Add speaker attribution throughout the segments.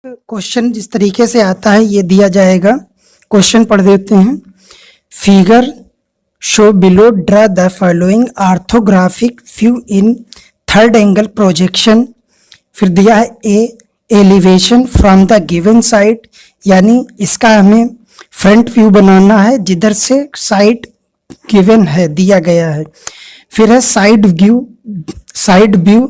Speaker 1: Question जिस तरीके से आता है ये दिया जाएगा। क्वेश्चन पढ़ देते हैं। Figure show below draw the following orthographic view in third angle projection. फिर दिया है a elevation from the given side, यानी इसका हमें फ्रंट व्यू बनाना है जिधर से साइड गिवन है दिया गया है। फिर है side view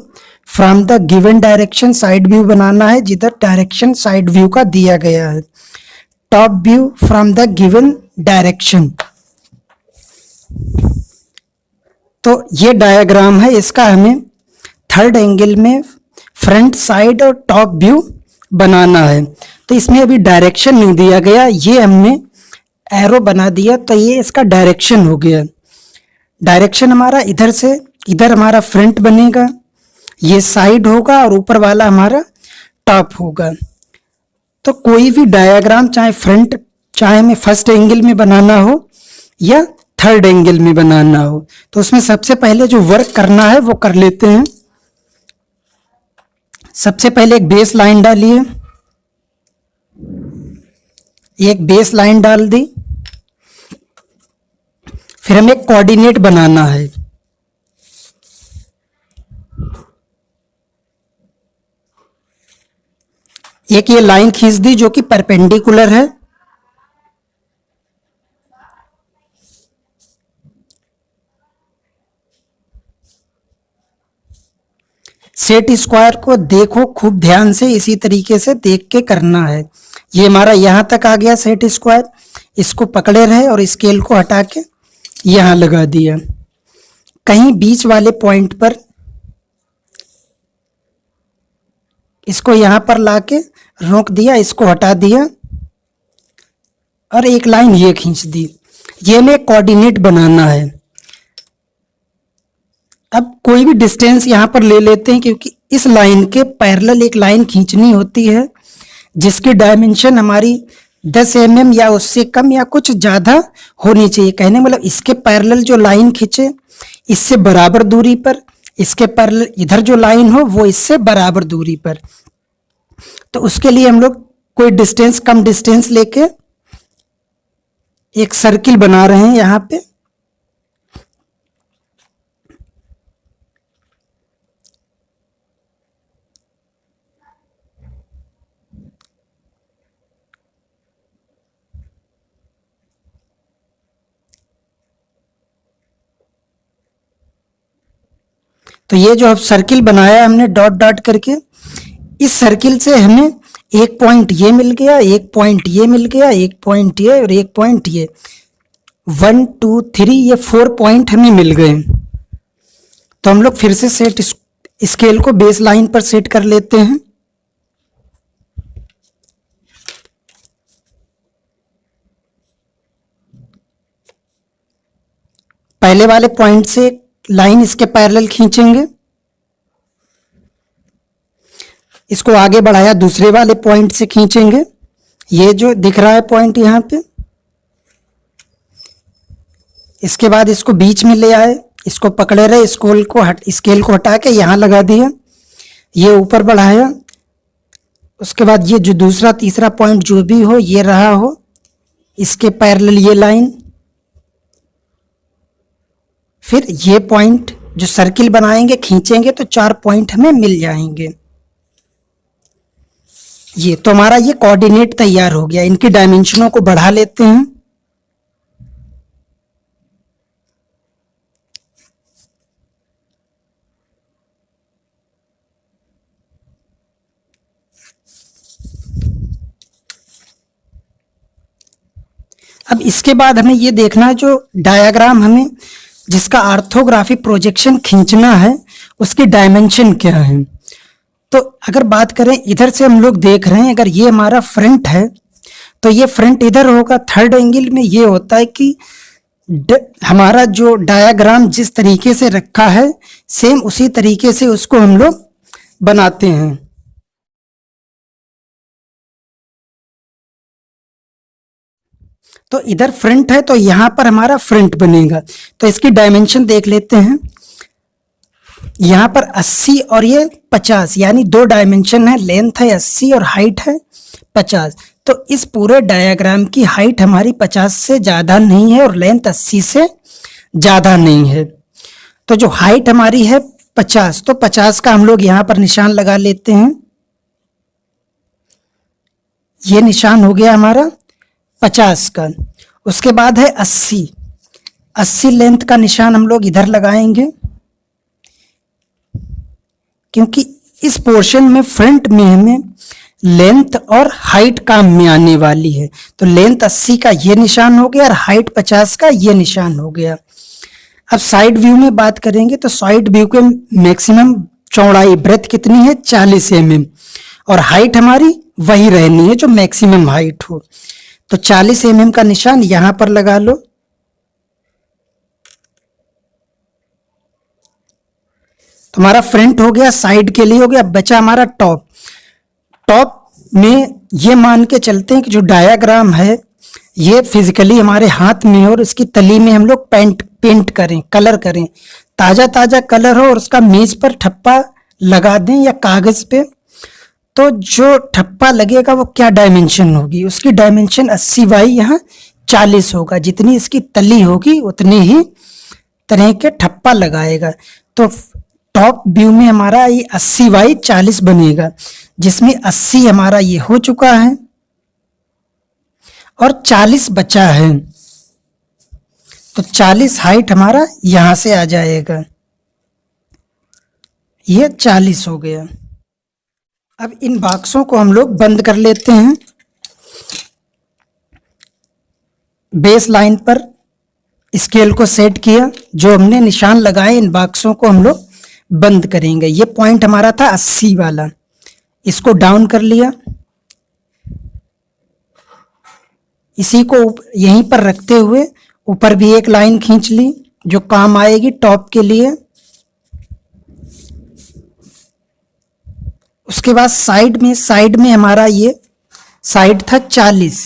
Speaker 1: from the given direction, side view बनाना है जिधर डायरेक्शन साइड व्यू का दिया गया है। Top view from the given direction. तो ये डायग्राम है, इसका हमें थर्ड एंगल में फ्रंट साइड और टॉप व्यू बनाना है। तो इसमें अभी डायरेक्शन नहीं दिया गया, ये हमने एरो बना दिया तो ये इसका डायरेक्शन हो गया। डायरेक्शन हमारा इधर से इधर हमारा फ्रंट बनेगा, ये साइड होगा और ऊपर वाला हमारा टॉप होगा। तो कोई भी डायग्राम चाहे हमें फर्स्ट एंगल में बनाना हो या थर्ड एंगल में बनाना हो, तो उसमें सबसे पहले जो वर्क करना है वो कर लेते हैं। सबसे पहले एक बेस लाइन डालिए, एक बेस लाइन डाल दी। फिर हमें कोऑर्डिनेट बनाना है। एक ये लाइन खींच दी जो कि परपेंडिकुलर है। सेट स्क्वायर को देखो खूब ध्यान से, इसी तरीके से देख के करना है। ये हमारा यहां तक आ गया सेट स्क्वायर, इसको पकड़े रहे और स्केल को हटा के यहां लगा दिया। कहीं बीच वाले पॉइंट पर इसको यहां पर लाके रोक दिया, इसको हटा दिया और एक लाइन ये खींच दी। ये में कोऑर्डिनेट बनाना है। अब कोई भी डिस्टेंस यहां पर ले लेते हैं, क्योंकि इस लाइन के पैरेलल एक लाइन खींचनी होती है जिसकी डायमेंशन हमारी 10 mm या उससे कम या कुछ ज्यादा होनी चाहिए। कहने मतलब इसके पैरेलल जो लाइन खींचे इससे बराबर दूरी पर, इसके पैरेलल इधर जो लाइन हो वो इससे बराबर दूरी पर। तो उसके लिए हम लोग कोई डिस्टेंस कम डिस्टेंस लेके एक सर्किल बना रहे हैं यहां पे। तो ये जो अब सर्किल बनाया हमने डॉट डॉट करके, इस सर्किल से हमें एक पॉइंट ये मिल गया, एक पॉइंट ये मिल गया, एक पॉइंट ये और एक पॉइंट ये। 1 2 3 ये 4 पॉइंट हमें मिल गए। तो हम लोग फिर से सेट स्केल को बेस लाइन पर सेट कर लेते हैं। पहले वाले पॉइंट से लाइन इसके पैरेलल खींचेंगे, इसको आगे बढ़ाया दूसरे वाले पॉइंट से खींचेंगे। ये जो दिख रहा है पॉइंट यहां पे, इसके बाद इसको बीच में ले आए, इसको पकड़े रहे, स्केल को हटा के यहां लगा दिया। ये ऊपर बढ़ाया, उसके बाद ये जो दूसरा तीसरा पॉइंट जो भी हो ये रहा हो, इसके पैरेलल ये लाइन। फिर ये पॉइंट जो सर्किल बनाएंगे खींचेंगे तो 4 पॉइंट हमें मिल जाएंगे। ये तो हमारा ये कोऑर्डिनेट तैयार हो गया। इनकी डायमेंशनों को बढ़ा लेते हैं। अब इसके बाद हमें ये देखना है जो डायग्राम हमें जिसका ऑर्थोग्राफिक प्रोजेक्शन खींचना है उसकी डायमेंशन क्या है। तो अगर बात करें इधर से हम लोग देख रहे हैं, अगर ये हमारा फ्रंट है तो ये फ्रंट इधर होगा। थर्ड एंगल में ये होता है कि हमारा जो डायग्राम जिस तरीके से रखा है सेम उसी तरीके से उसको हम लोग बनाते हैं। तो इधर फ्रंट है तो यहां पर हमारा फ्रंट बनेगा। तो इसकी डायमेंशन देख लेते हैं। यहाँ पर 80 और ये 50, यानी दो डायमेंशन है, लेंथ है 80 और हाइट है 50। तो इस पूरे डायग्राम की हाइट हमारी 50 से ज़्यादा नहीं है और लेंथ 80 से ज़्यादा नहीं है। तो जो हाइट हमारी है 50, तो 50 का हम लोग यहाँ पर निशान लगा लेते हैं। ये निशान हो गया हमारा 50 का। उसके बाद है 80, 80 लेंथ का निशान हम लोग इधर लगाएंगे, क्योंकि इस पोर्शन में फ्रंट में हमें लेंथ और हाइट काम में आने वाली है। तो लेंथ 80 का ये निशान हो गया और हाइट 50 का ये निशान हो गया। अब साइड व्यू में बात करेंगे तो साइड व्यू के मैक्सिमम चौड़ाई ब्रेथ कितनी है 40 mm और हाइट हमारी वही रहनी है जो मैक्सिमम हाइट हो। तो 40 mm का निशान यहां पर लगा लो। तो हमारा फ्रंट हो गया, साइड के लिए हो गया, बचा हमारा टॉप। टॉप में ये मान के चलते हैं कि जो डायाग्राम है ये फिजिकली हमारे हाथ में हो और इसकी तली में हम लोग पेंट करें, कलर करें, ताजा ताजा कलर हो और उसका मेज पर ठप्पा लगा दें या कागज पे। तो जो ठप्पा लगेगा वो क्या डायमेंशन होगी, उसकी डायमेंशन 80 बाई यहाँ 40 होगा। जितनी इसकी तली होगी उतने ही तरह के ठप्पा लगाएगा। तो टॉप व्यू में हमारा ये 80 बाई 40 बनेगा, जिसमें 80 हमारा ये हो चुका है और 40 बचा है। तो 40 हाइट हमारा यहां से आ जाएगा, ये 40 हो गया। अब इन बॉक्सों को हम लोग बंद कर लेते हैं। बेस लाइन पर स्केल को सेट किया, जो हमने निशान लगाए इन बॉक्सों को हम लोग बंद करेंगे। ये पॉइंट हमारा था 80 वाला, इसको डाउन कर लिया, इसी को यहीं पर रखते हुए ऊपर भी एक लाइन खींच ली जो काम आएगी टॉप के लिए। उसके बाद साइड में हमारा ये साइड था 40,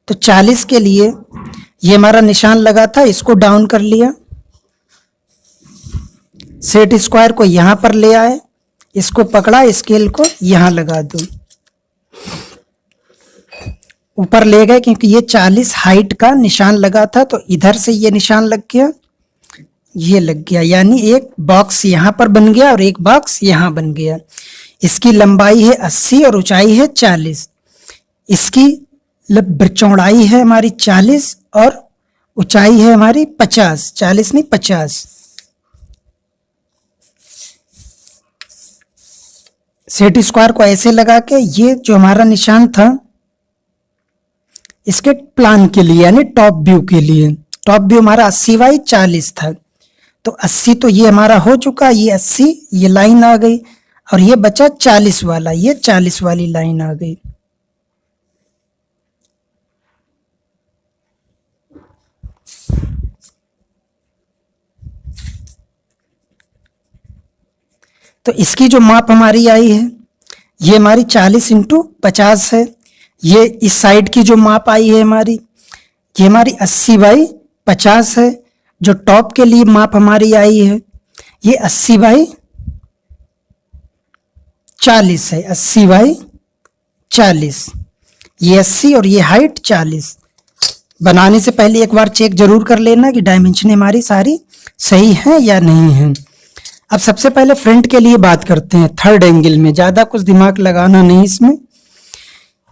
Speaker 1: तो 40 के लिए ये हमारा निशान लगा था, इसको डाउन कर लिया, सेट स्क्वायर को यहां पर ले आए, इसको पकड़ा, स्केल को यहां लगा दो, ऊपर ले गए, क्योंकि ये 40 हाइट का निशान लगा था। तो इधर से ये निशान लग गया, ये लग गया, यानी एक बॉक्स यहां पर बन गया और एक बॉक्स यहां बन गया। इसकी लंबाई है 80 और ऊंचाई है 40। इसकी चौड़ाई है हमारी 40 और ऊंचाई है हमारी 50, 40 नहीं 50। सेट स्क्वायर को ऐसे लगा के ये जो हमारा निशान था इसके प्लान के लिए यानी टॉप व्यू के लिए, टॉप व्यू हमारा 80 बाई 40 था। तो 80 तो ये हमारा हो चुका, ये 80 ये लाइन आ गई और ये बचा 40 वाला, ये 40 वाली लाइन आ गई। तो इसकी जो माप हमारी आई है ये हमारी 40 इंटू 50 है। ये इस साइड की जो माप आई है हमारी, ये हमारी 80 बाई 50 है। जो टॉप के लिए माप हमारी आई है ये 80 बाई 40 है, 80 बाई 40, ये 80 और ये हाइट 40। बनाने से पहले एक बार चेक जरूर कर लेना कि डायमेंशन हमारी सारी सही है या नहीं है। अब सबसे पहले फ्रंट के लिए बात करते हैं। थर्ड एंगल में ज़्यादा कुछ दिमाग लगाना नहीं इसमें,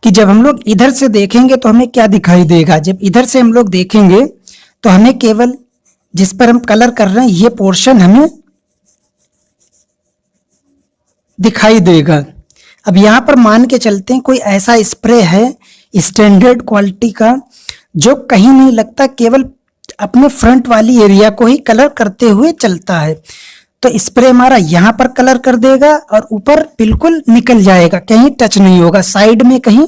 Speaker 1: कि जब हम लोग इधर से देखेंगे तो हमें क्या दिखाई देगा। जब इधर से हम लोग देखेंगे तो हमें केवल जिस पर हम कलर कर रहे हैं ये पोर्शन हमें दिखाई देगा। अब यहाँ पर मान के चलते हैं कोई ऐसा स्प्रे है स्टैंडर्ड क्वालिटी का जो कहीं नहीं लगता, केवल अपने फ्रंट वाली एरिया को ही कलर करते हुए चलता है। तो स्प्रे हमारा यहाँ पर कलर कर देगा और ऊपर बिल्कुल निकल जाएगा, कहीं टच नहीं होगा, साइड में कहीं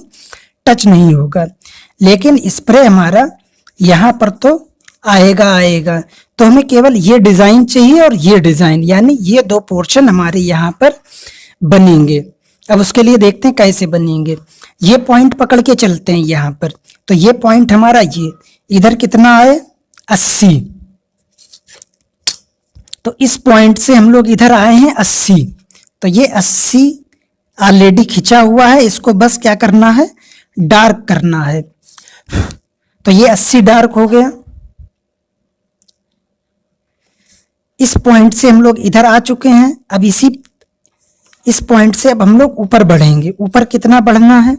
Speaker 1: टच नहीं होगा। लेकिन स्प्रे हमारा यहाँ पर तो आएगा। तो हमें केवल ये डिजाइन चाहिए और ये डिजाइन, यानी ये दो पोर्शन हमारे यहाँ पर बनेंगे। अब उसके लिए देखते हैं कैसे बनेंगे। ये पॉइंट पकड़ के चलते हैं यहाँ पर। तो ये पॉइंट हमारा ये इधर कितना आए 80, तो इस पॉइंट से हम लोग इधर आए हैं 80, तो ये 80 ऑलरेडी खिंचा हुआ है, इसको बस क्या करना है, डार्क करना है। तो ये 80 डार्क हो गया। इस पॉइंट से हम लोग इधर आ चुके हैं। अब इस पॉइंट से अब हम लोग ऊपर बढ़ेंगे। ऊपर कितना बढ़ना है,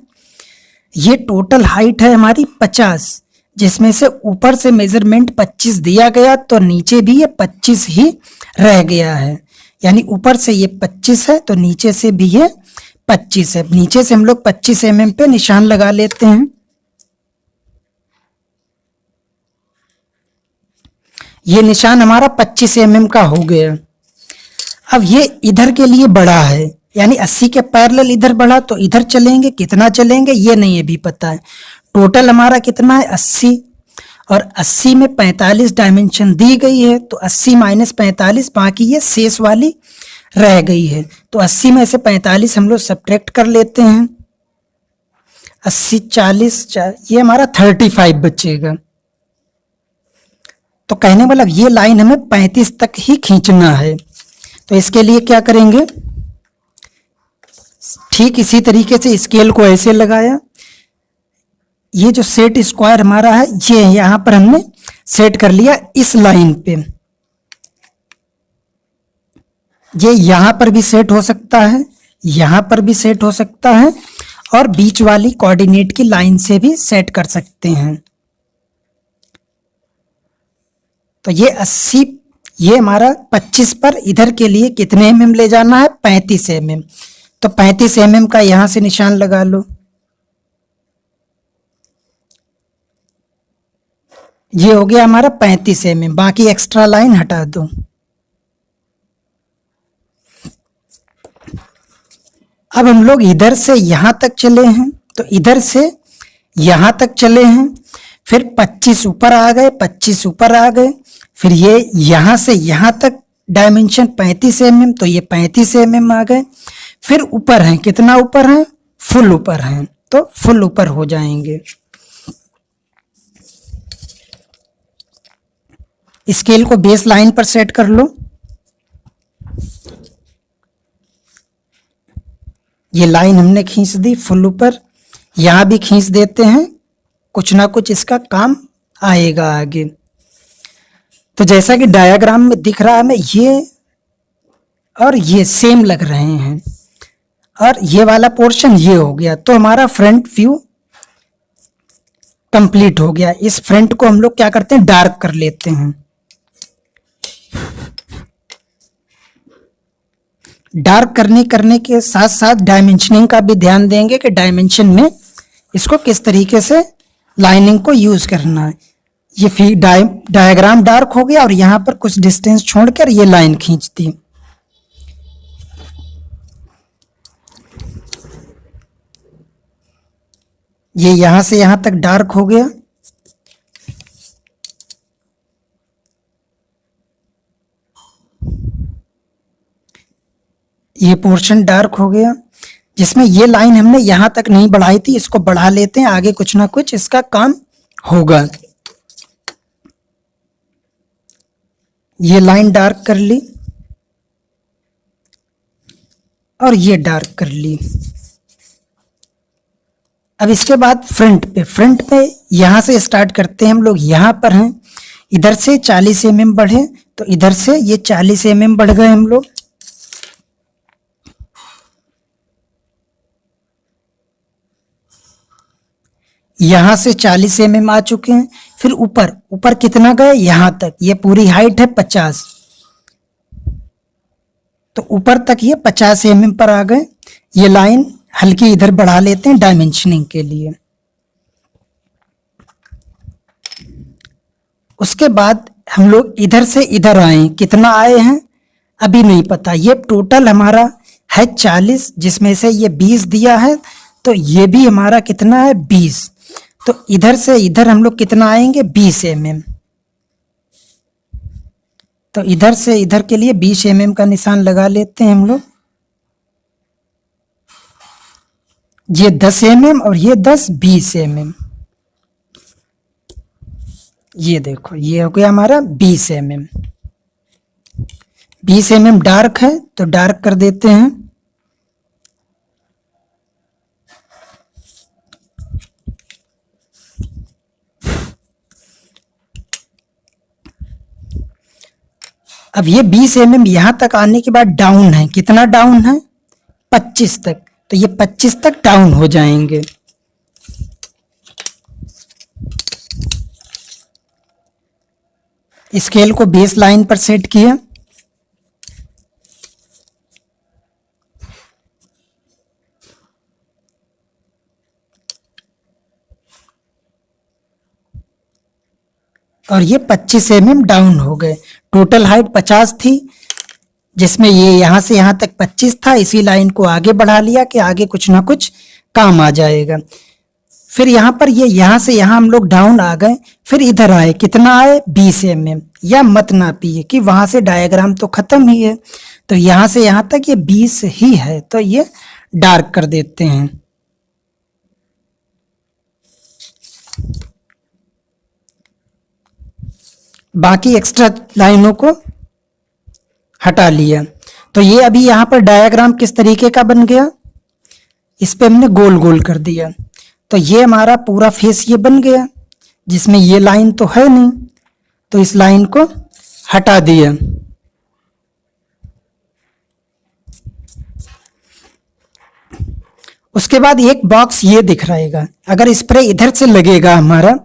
Speaker 1: ये टोटल हाइट है हमारी 50, जिसमें से ऊपर से मेजरमेंट 25 दिया गया, तो नीचे भी ये 25 ही रह गया है। यानी ऊपर से ये 25 है, तो नीचे से भी ये 25 है। नीचे से हम लोग 25 mm पे निशान लगा लेते हैं। ये निशान हमारा 25 mm का हो गया। अब ये इधर के लिए बढ़ा है, यानी 80 के पैरेलल इधर बढ़ा, तो इधर चलेंगे। कितना चलेंगे ये नहीं अभी पता है। टोटल हमारा कितना है 80, और 80 में 45 डायमेंशन दी गई है, तो 80 माइनस 45, बाकी ये शेष वाली रह गई है। तो 80 में से 45 हम लोग सब्ट्रैक्ट कर लेते हैं। 80 40, ये हमारा 35 बचेगा। तो कहने मतलब ये लाइन हमें 35 तक ही खींचना है। तो इसके लिए क्या करेंगे, ठीक इसी तरीके से स्केल को ऐसे लगाया। ये जो सेट स्क्वायर हमारा है, ये यहां पर हमने सेट कर लिया इस लाइन पे। ये यहां पर भी सेट हो सकता है, यहां पर भी सेट हो सकता है, और बीच वाली कोऑर्डिनेट की लाइन से भी सेट कर सकते हैं। तो ये 80, ये हमारा 25 पर इधर के लिए कितने mm ले जाना है, 35 mm। तो 35 mm का यहां से निशान लगा लो। ये हो गया हमारा 35 mm, बाकी एक्स्ट्रा लाइन हटा दो। अब हम लोग इधर से यहां तक चले हैं, तो इधर से यहां तक चले हैं, फिर 25 ऊपर आ गए, 25 ऊपर आ गए, फिर ये यहां से यहां तक डायमेंशन 35 mm, तो ये 35 mm आ गए। फिर ऊपर हैं, कितना ऊपर हैं, फुल ऊपर हैं, तो फुल ऊपर हो जाएंगे। स्केल को बेस लाइन पर सेट कर लो। ये लाइन हमने खींच दी फुल ऊपर, यहां भी खींच देते हैं, कुछ ना कुछ इसका काम आएगा आगे। तो जैसा कि डायग्राम में दिख रहा है हमें, ये और ये सेम लग रहे हैं, और ये वाला पोर्शन ये हो गया। तो हमारा फ्रंट व्यू कंप्लीट हो गया। इस फ्रंट को हम लोग क्या करते हैं, डार्क कर लेते हैं। डार्क करने के साथ साथ डायमेंशनिंग का भी ध्यान देंगे कि डायमेंशन में इसको किस तरीके से लाइनिंग को यूज करना है। ये डायग्राम डार्क हो गया, और यहां पर कुछ डिस्टेंस छोड़कर ये लाइन खींच दी। ये यहां से यहां तक डार्क हो गया। ये पोर्शन डार्क हो गया, जिसमें ये लाइन हमने यहां तक नहीं बढ़ाई थी, इसको बढ़ा लेते हैं, आगे कुछ ना कुछ इसका काम होगा। ये लाइन डार्क कर ली, और ये डार्क कर ली। अब इसके बाद फ्रंट पे यहां से स्टार्ट करते हैं हम लोग। यहां पर हैं, इधर से 40 mm बढ़े, तो इधर से ये 40 mm बढ़ गए हम लोग। यहां से 40 mm आ चुके हैं। फिर ऊपर कितना गए, यहां तक, ये पूरी हाइट है 50, तो ऊपर तक ये 50 mm पर आ गए। ये लाइन हल्की इधर बढ़ा लेते हैं डायमेंशनिंग के लिए। उसके बाद हम लोग इधर से इधर आए, कितना आए हैं अभी नहीं पता। ये टोटल हमारा है 40, जिसमें से ये 20 दिया है, तो ये भी हमारा कितना है 20। तो इधर से इधर हम लोग कितना आएंगे, 20 mm। तो इधर से इधर के लिए 20 mm का निशान लगा लेते हैं हम लोग। ये 10 mm और ये 20 mm। ये देखो, ये हो गया हमारा 20 mm। 20 mm डार्क है तो डार्क कर देते हैं। अब ये 20 mm यहां तक आने के बाद डाउन है, कितना डाउन है? 25 तक, तो ये 25 तक डाउन हो जाएंगे। स्केल को बेस लाइन पर सेट किया। और ये 25 mm डाउन हो गए। टोटल हाइट 50 थी, जिसमें ये यहां से यहां तक 25 था। इसी लाइन को आगे बढ़ा लिया कि आगे कुछ ना कुछ काम आ जाएगा। फिर यहाँ पर ये यहां से यहां हम लोग डाउन आ गए, फिर इधर आए, कितना आए? 20 mm। या मत नापिए कि वहां से डायग्राम तो खत्म ही है, तो यहां से यहां तक ये 20 ही है, तो ये डार्क कर देते हैं। बाकी एक्स्ट्रा लाइनों को हटा लिया। तो ये अभी यहाँ पर डायग्राम किस तरीके का बन गया? इस पे हमने गोल गोल कर दिया, तो ये हमारा पूरा फेस ये बन गया, जिसमें ये लाइन तो है नहीं, तो इस लाइन को हटा दिया। उसके बाद एक बॉक्स ये दिख रहेगा, अगर स्प्रे इधर से लगेगा हमारा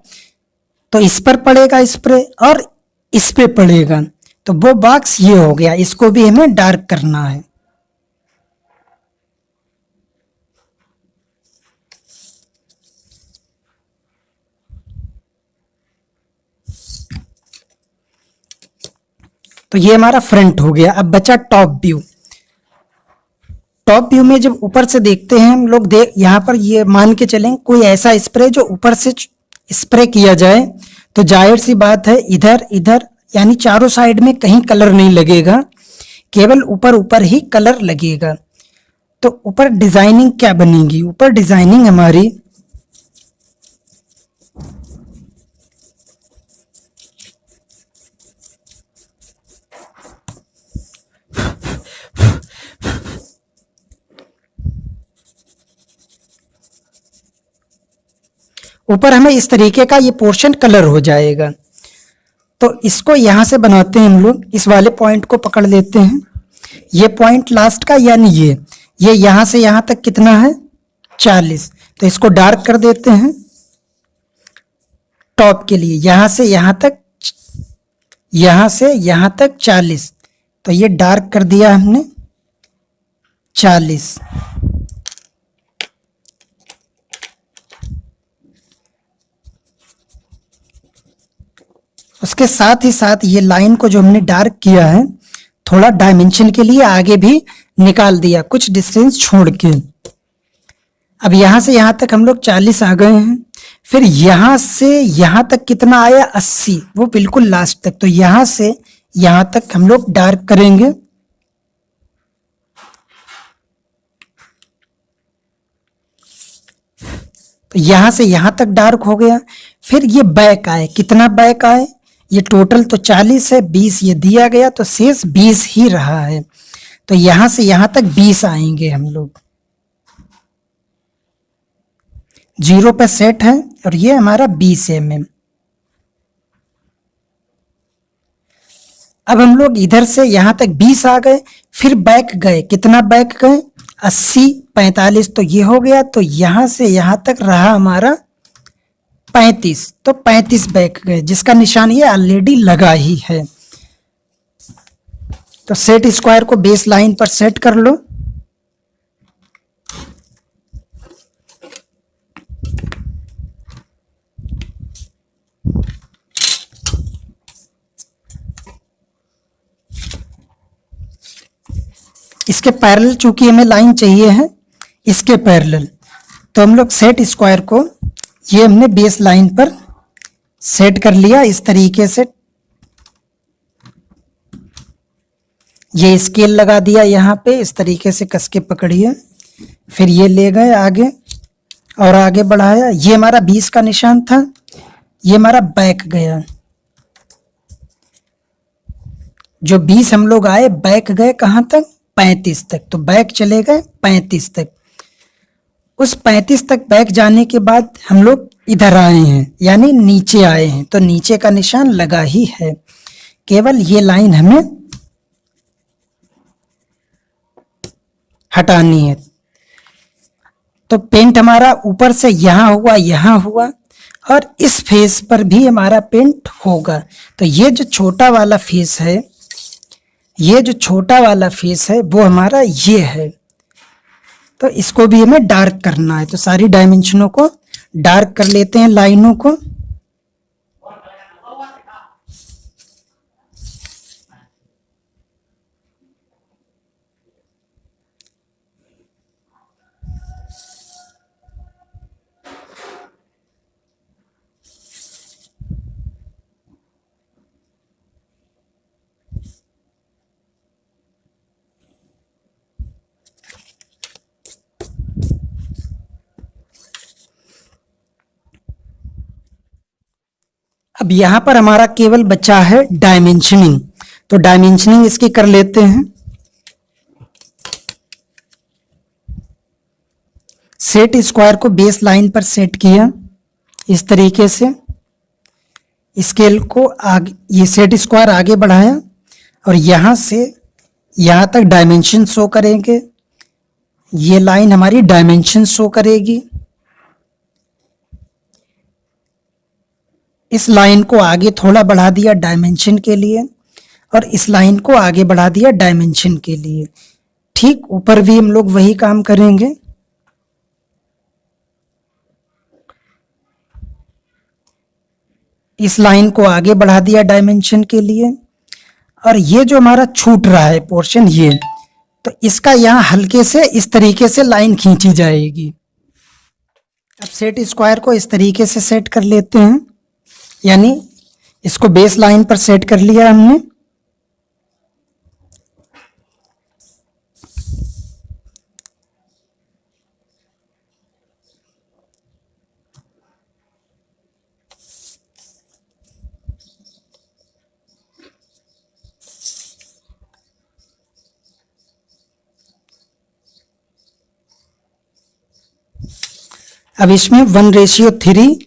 Speaker 1: तो इस पर पड़ेगा स्प्रे और इस पे पड़ेगा, तो वो बॉक्स ये हो गया। इसको भी हमें डार्क करना है। तो ये हमारा फ्रंट हो गया। अब बचा टॉप व्यू। टॉप व्यू में जब ऊपर से देखते हैं हम लोग, यहाँ पर ये मान के चलें कोई ऐसा स्प्रे जो ऊपर से स्प्रे किया जाए, तो जाहिर सी बात है इधर इधर यानी चारों साइड में कहीं कलर नहीं लगेगा, केवल ऊपर ऊपर ही कलर लगेगा। तो ऊपर डिजाइनिंग क्या बनेगी? ऊपर डिजाइनिंग हमारी ऊपर हमें इस तरीके का ये पोर्शन कलर हो जाएगा। तो इसको यहां से बनाते हैं हम लोग। इस वाले पॉइंट को पकड़ लेते हैं, ये पॉइंट लास्ट का, यानी ये यहां से यहां तक कितना है? 40। तो इसको डार्क कर देते हैं। टॉप के लिए यहां से यहां तक 40, तो ये डार्क कर दिया हमने 40। उसके साथ ही साथ ये लाइन को जो हमने डार्क किया है, थोड़ा डायमेंशन के लिए आगे भी निकाल दिया, कुछ डिस्टेंस छोड़ के। अब यहां से यहां तक हम लोग 40 आ गए हैं। फिर यहां से यहां तक कितना आया? 80, वो बिल्कुल लास्ट तक। तो यहां से यहां तक हम लोग डार्क करेंगे। तो यहां से यहां तक डार्क हो गया। फिर ये बैक आए, कितना बैक आए? ये टोटल तो 40 है, 20 ये दिया गया, तो शेष 20 ही रहा है। तो यहां से यहां तक 20 आएंगे हम लोग। 0 पे सेट है और ये हमारा 20 mm। अब हम लोग इधर से यहां तक 20 आ गए, फिर बैक गए, कितना बैक गए? 80, 45, तो ये हो गया। तो यहां से यहां तक रहा हमारा 35, तो 35 बैक गए, जिसका निशान ये ऑलरेडी लगा ही है। तो सेट स्क्वायर को बेस लाइन पर सेट कर लो। इसके पैरेलल चूंकि हमें लाइन चाहिए है, इसके पैरेलल, तो हम लोग सेट स्क्वायर को ये हमने बेस लाइन पर सेट कर लिया इस तरीके से। ये स्केल लगा दिया यहाँ पे, इस तरीके से कस के पकड़िए। फिर ये ले गए आगे और आगे बढ़ाया। ये हमारा 20 का निशान था, ये हमारा बैक गया। जो 20 हम लोग आए, बैक गए कहाँ तक, 35 तक, तो बैक चले गए 35 तक। उस 35 तक बैक जाने के बाद हम लोग इधर आए हैं, यानी नीचे आए हैं, तो नीचे का निशान लगा ही है, केवल ये लाइन हमें हटानी है। तो पेंट हमारा ऊपर से यहां हुआ और इस फेस पर भी हमारा पेंट होगा। तो ये जो छोटा वाला फेस है, ये जो छोटा वाला फेस है वो हमारा ये है, तो इसको भी हमें डार्क करना है। तो सारी डायमेंशनों को डार्क कर लेते हैं, लाइनों को। अब यहां पर हमारा केवल बचा है डायमेंशनिंग, तो डायमेंशनिंग इसकी कर लेते हैं। सेट स्क्वायर को बेस लाइन पर सेट किया इस तरीके से, स्केल को आगे, ये सेट स्क्वायर आगे बढ़ाया और यहां से यहां तक डायमेंशन शो करेंगे। ये लाइन हमारी डायमेंशन शो करेगी। इस लाइन को आगे थोड़ा बढ़ा दिया डायमेंशन के लिए और इस लाइन को आगे बढ़ा दिया डायमेंशन के लिए। ठीक ऊपर भी हम लोग वही काम करेंगे। इस लाइन को आगे बढ़ा दिया डायमेंशन के लिए और ये जो हमारा छूट रहा है पोर्शन, ये, तो इसका यहां हल्के से इस तरीके से लाइन खींची जाएगी। अब सेट स्क्वायर को इस तरीके से सेट कर लेते हैं, यानी इसको बेस लाइन पर सेट कर लिया हमने। अब इसमें 1:3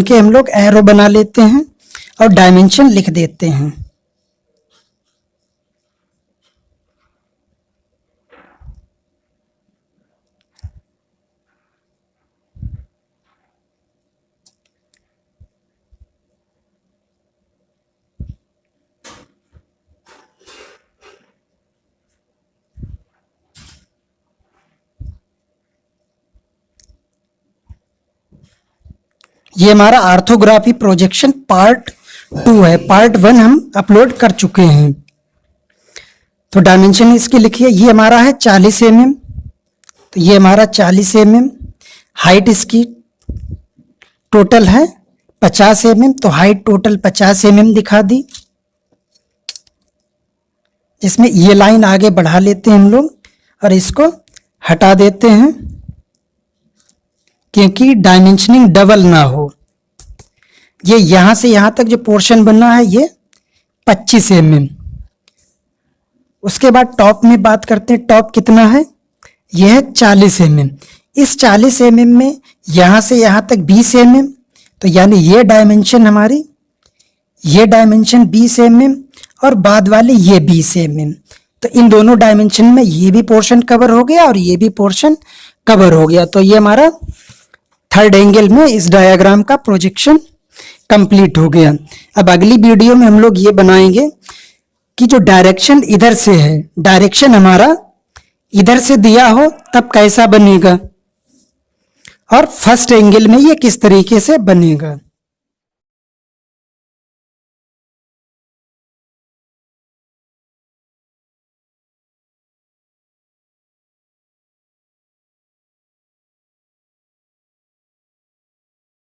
Speaker 1: के हम लोग एरो बना लेते हैं और डायमेंशन लिख देते हैं। ये हमारा ऑर्थोग्राफी प्रोजेक्शन पार्ट 2 है। पार्ट 1 हम अपलोड कर चुके हैं। तो डायमेंशन इसकी लिखिए, ये हमारा है 40 mm, तो ये हमारा 40 mm। हाइट इसकी टोटल है 50 mm, तो हाइट टोटल 50 mm दिखा दी। इसमें ये लाइन आगे बढ़ा लेते हैं हम लोग और इसको हटा देते हैं क्योंकि डायमेंशनिंग डबल ना हो। ये यहां से यहां तक जो पोर्शन बना है ये 25 mm। उसके बाद टॉप में बात करते हैं, टॉप कितना है, यह है 40 mm। इस 40 mm में यहां से यहां तक 20 mm, तो यानी ये डायमेंशन हमारी, ये डायमेंशन 20 mm और बाद वाली ये 20 mm। तो इन दोनों डायमेंशन में ये भी पोर्शन कवर हो गया और ये भी पोर्शन कवर हो गया। तो ये हमारा थर्ड एंगल में इस डायग्राम का प्रोजेक्शन कंप्लीट हो गया। अब अगली वीडियो में हम लोग ये बनाएंगे कि जो डायरेक्शन इधर से है, डायरेक्शन हमारा इधर से दिया हो तब कैसा बनेगा और फर्स्ट एंगल में ये किस तरीके से बनेगा।